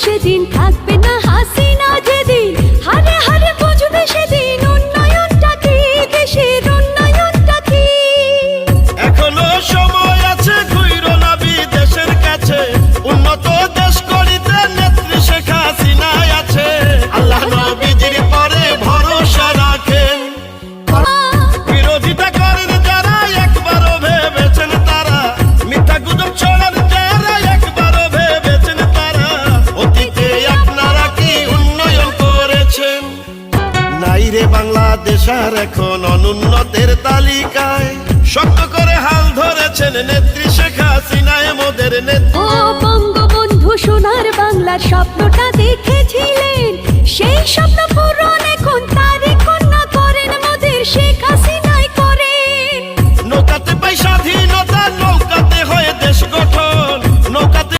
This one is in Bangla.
সেদিন, থাকবে না হাসিনা যেদিন, হারে হারে বুঝবে সেদিন উন্নয়নটা কি, দেশের উন্নয়নটা কি। এখনো সময় আছে, ঘুইরো না বিদেশের কাছে, উন্নত দেশ করিতে নেত্রী শেখ হাসিনায় আছে। আল্লাহ নবীজির পরে ভরসা রাখেন, বিরোধিতা করেন যারা একবারও ভেবেছেন তারা, মিথ্যা গুজব ছড়ান যারা একবারও ভেবেছেন তারা, অতীতে আপনারা কি উন্নয়ন করেছেন? নাই রে বাংলাদেশ আর এখন অনুন্নতের তালিকায়, শক্ত করে হাল ধরেছেন নেত্রী শেখ হাসিনায় মোদের নেত্রী। ও বঙ্গবন্ধু সোনার বাংলার স্বপ্নটা দেখেছিলেন, সেই স্বপ্ন